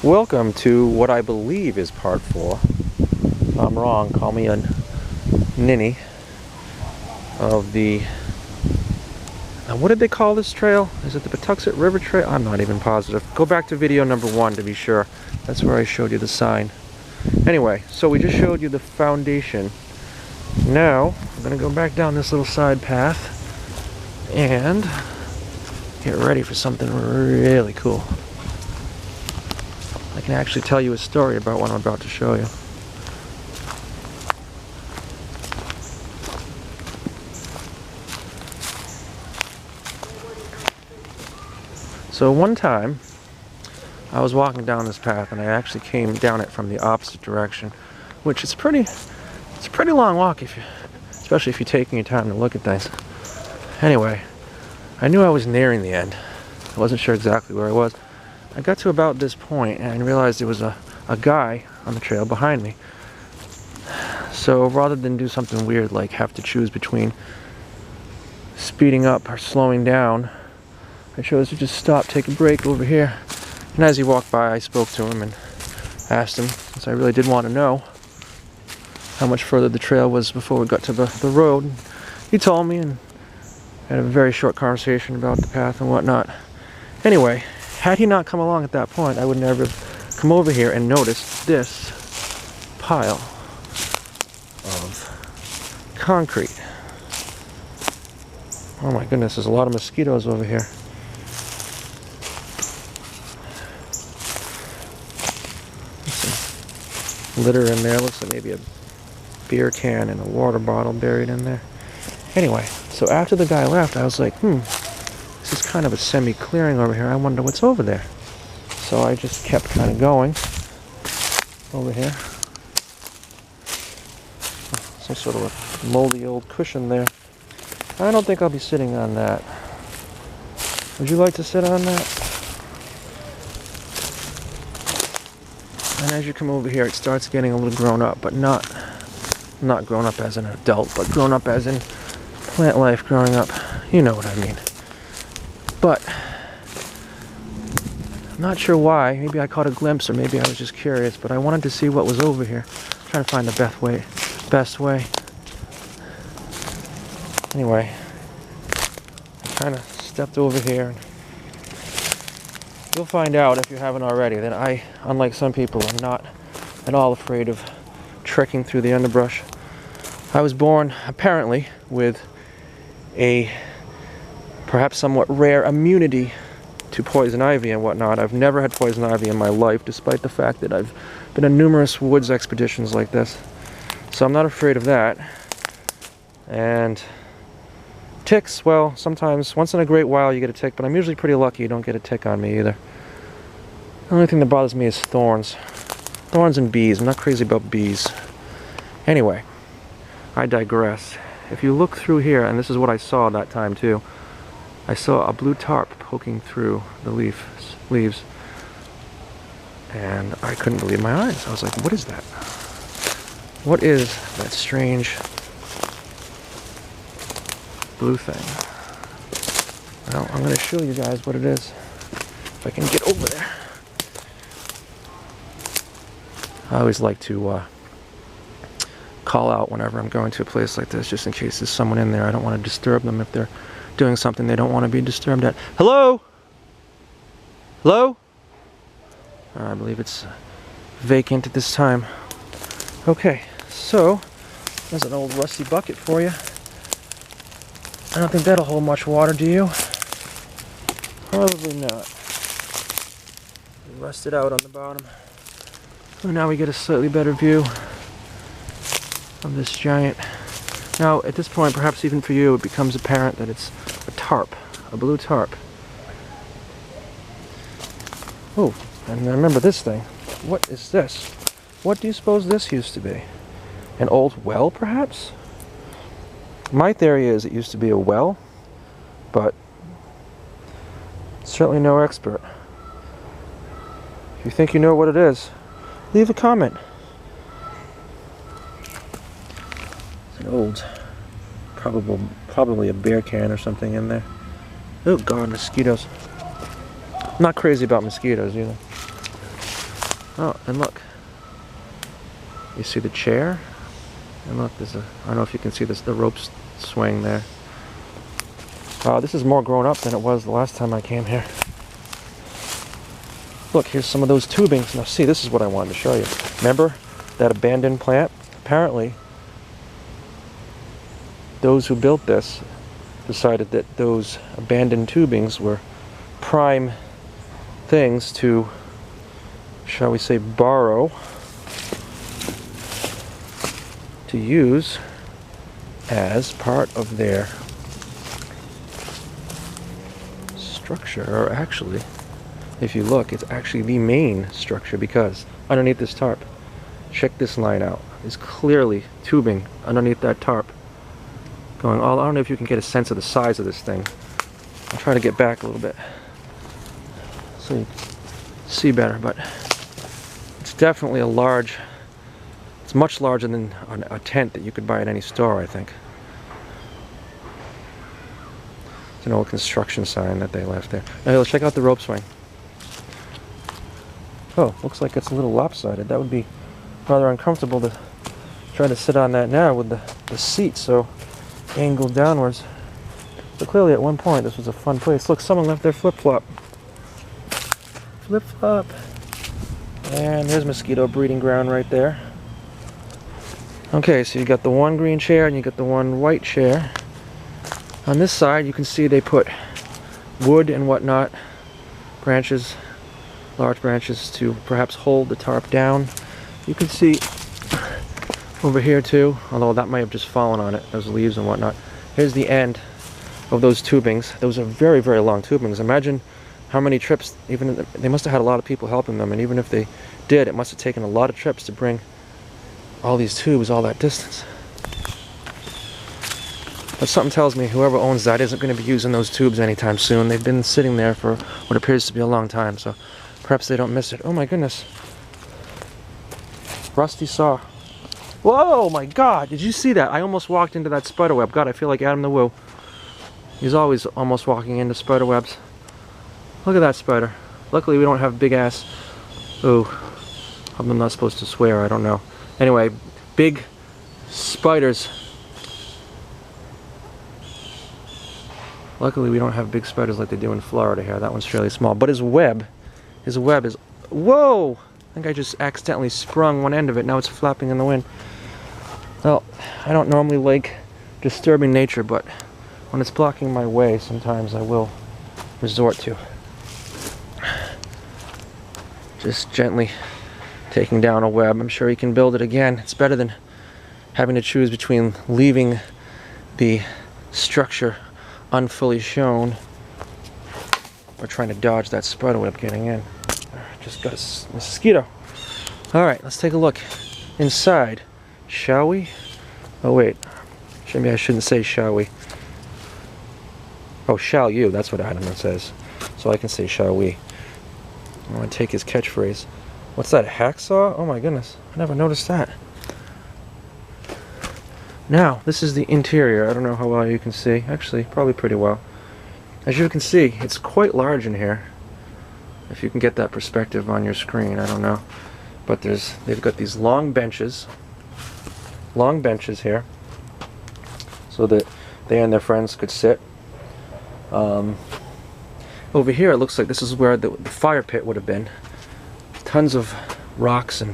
Welcome to what I believe is part 4. If I'm wrong, call me a ninny. Of the... what did they call this trail? Is it the Pawtuxet River Trail? I'm not even positive. Go back to video number 1 to be sure. That's where I showed you the sign. Anyway, so we just showed you the foundation. Now, I'm going to go back down this little side path and get ready for something really cool. I can actually tell you a story about what I'm about to show you. So one time, I was walking down this path and I actually came down it from the opposite direction, which is it's a pretty long walk especially if you're taking your time to look at things. Anyway, I knew I was nearing the end. I wasn't sure exactly where I was. I got to about this point and I realized there was a guy on the trail behind me. So rather than do something weird like have to choose between speeding up or slowing down, I chose to just stop, take a break over here. And as he walked by, I spoke to him and asked him, since I really did want to know how much further the trail was before we got to the road. He told me and had a very short conversation about the path and whatnot. Anyway, had he not come along at that point, I would never have come over here and noticed this pile of concrete. Oh my goodness, there's a lot of mosquitoes over here. Some litter in there, looks like maybe a beer can and a water bottle buried in there. Anyway, so after the guy left, I was like, this is kind of a semi-clearing over here. I wonder what's over there. So I just kept kind of going over here. Some sort of a moldy old cushion there. I don't think I'll be sitting on that. Would you like to sit on that? And as you come over here, it starts getting a little grown up, but not grown up as an adult, but grown up as in plant life growing up. You know what I mean. But I'm not sure why. Maybe I caught a glimpse, or maybe I was just curious, but I wanted to see what was over here. Trying to find the best way. Anyway, I kind of stepped over here. You'll find out, if you haven't already, that I, unlike some people, am not at all afraid of trekking through the underbrush. I was born, apparently, with a perhaps somewhat rare immunity to poison ivy and whatnot. I've never had poison ivy in my life, despite the fact that I've been on numerous woods expeditions like this. So I'm not afraid of that. And ticks, well, sometimes, once in a great while you get a tick, but I'm usually pretty lucky you don't get a tick on me either. The only thing that bothers me is thorns. Thorns and bees. I'm not crazy about bees. Anyway, I digress. If you look through here, and this is what I saw that time too, I saw a blue tarp poking through the leaves. And I couldn't believe my eyes. I was like, what is that? What is that strange blue thing? Well, I'm going to show you guys what it is. If I can get over there. I always like to call out whenever I'm going to a place like this, just in case there's someone in there. I don't want to disturb them if they're doing something they don't want to be disturbed at. Hello? Hello? I believe it's vacant at this time. Okay, so there's an old rusty bucket for you. I don't think that'll hold much water, do you? Probably not. Rusted out on the bottom. So now we get a slightly better view of this giant. Now, at this point, perhaps even for you, it becomes apparent that it's a tarp, a blue tarp. Oh, and I remember this thing. What is this? What do you suppose this used to be? An old well, perhaps? My theory is it used to be a well, but certainly no expert. If you think you know what it is, leave a comment. It's an old, probably a beer can or something in there. Oh God, mosquitoes. I'm not crazy about mosquitoes either. Oh, and look. You see the chair? And look, there's a, I don't know if you can see this, the ropes swing there. This is more grown up than it was the last time I came here. Look, here's some of those tubings. Now see, this is what I wanted to show you. Remember that abandoned plant? Apparently, those who built this decided that those abandoned tubings were prime things to, shall we say, borrow, to use as part of their structure. Or actually, if you look, it's actually the main structure, because underneath this tarp, check this line out. There's clearly tubing underneath that tarp going all. I don't know if you can get a sense of the size of this thing. I'll try to get back a little bit so you can see better, but it's definitely a large, it's much larger than a tent that you could buy at any store, I think. It's an old construction sign that they left there. Now let's check out the rope swing. Oh, looks like it's a little lopsided. That would be rather uncomfortable to try to sit on that now with the seat so angled downwards. But clearly at one point this was a fun place. Look, someone left their flip-flop. Flip-flop. And there's mosquito breeding ground right there. Okay, so you got the one green chair and you got the one white chair. On this side you can see they put wood and whatnot, branches, large branches to perhaps hold the tarp down. You can see over here too, although that might have just fallen on it, those leaves and whatnot. Here's the end of those tubings. Those are very, very long tubings. Imagine how many trips, even they must have had a lot of people helping them, and even if they did, it must have taken a lot of trips to bring all these tubes all that distance. But something tells me whoever owns that isn't going to be using those tubes anytime soon. They've been sitting there for what appears to be a long time, so perhaps they don't miss it. Oh my goodness. Rusty saw. Whoa, my God, did you see that? I almost walked into that spider web. God, I feel like Adam the Woo. He's always almost walking into spider webs. Look at that spider. Luckily we don't have big ass. Ooh, I'm not supposed to swear, I don't know. Anyway, big spiders. Luckily we don't have big spiders like they do in Florida here. That one's fairly small. But his web is, whoa! I think I just accidentally sprung one end of it. Now it's flapping in the wind. Well, I don't normally like disturbing nature, but when it's blocking my way, sometimes I will resort to just gently taking down a web. I'm sure he can build it again. It's better than having to choose between leaving the structure unfully shown or trying to dodge that spider web getting in. Just got a mosquito. Alright, let's take a look inside, shall we? Oh wait, maybe I shouldn't say shall we. Oh, shall you, that's what Adam says. So I can say shall we. I want to take his catchphrase. What's that, a hacksaw? Oh my goodness, I never noticed that. Now, this is the interior. I don't know how well you can see. Actually, probably pretty well. As you can see, it's quite large in here. If you can get that perspective on your screen, I don't know. But they've got these long benches here, so that they and their friends could sit. Over here, it looks like this is where the fire pit would have been. Tons of rocks and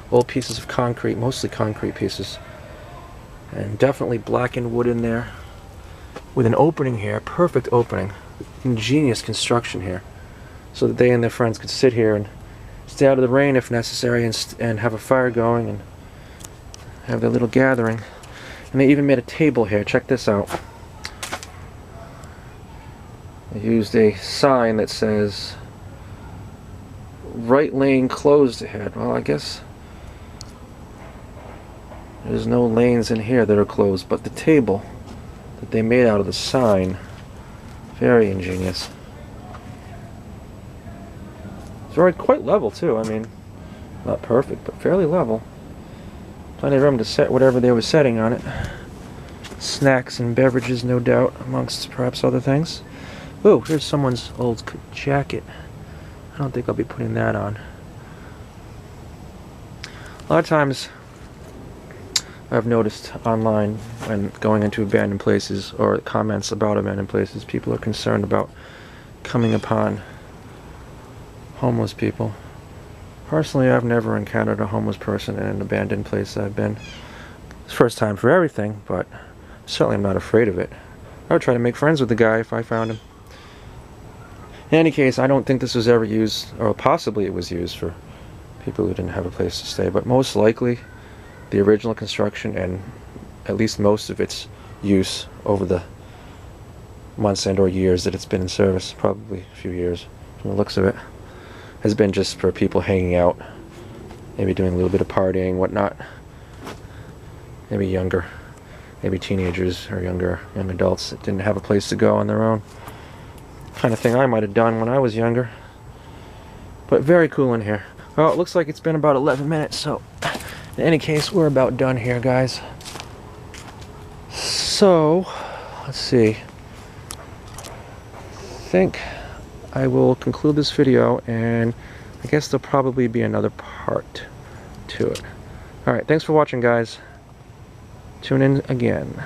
old pieces of concrete, mostly concrete pieces. And definitely blackened wood in there. With an opening here, perfect opening. Ingenious construction here. So that they and their friends could sit here and stay out of the rain if necessary, and have a fire going and have their little gathering. And they even made a table here. Check this out. They used a sign that says right lane closed ahead. Well, I guess there's no lanes in here that are closed, but the table that they made out of the sign, very ingenious. It's quite level too. I mean, not perfect, but fairly level. Plenty of room to set whatever they were setting on it. Snacks and beverages, no doubt, amongst perhaps other things. Ooh, here's someone's old jacket. I don't think I'll be putting that on. A lot of times I've noticed online when going into abandoned places or comments about abandoned places, people are concerned about coming upon homeless people. Personally, I've never encountered a homeless person in an abandoned place I've been. It's first time for everything, but certainly I'm not afraid of it. I would try to make friends with the guy if I found him. In any case, I don't think this was ever used, or possibly it was used for people who didn't have a place to stay, but most likely the original construction and at least most of its use over the months and or years that it's been in service, probably a few years from the looks of it, has been just for people hanging out, maybe doing a little bit of partying, whatnot. Maybe younger, maybe teenagers or young adults that didn't have a place to go on their own. Kind of thing I might have done when I was younger. But very cool in here. Well, it looks like it's been about 11 minutes, so in any case, we're about done here, guys. So, let's see. I think I will conclude this video, and I guess there'll probably be another part to it. Alright, thanks for watching, guys. Tune in again.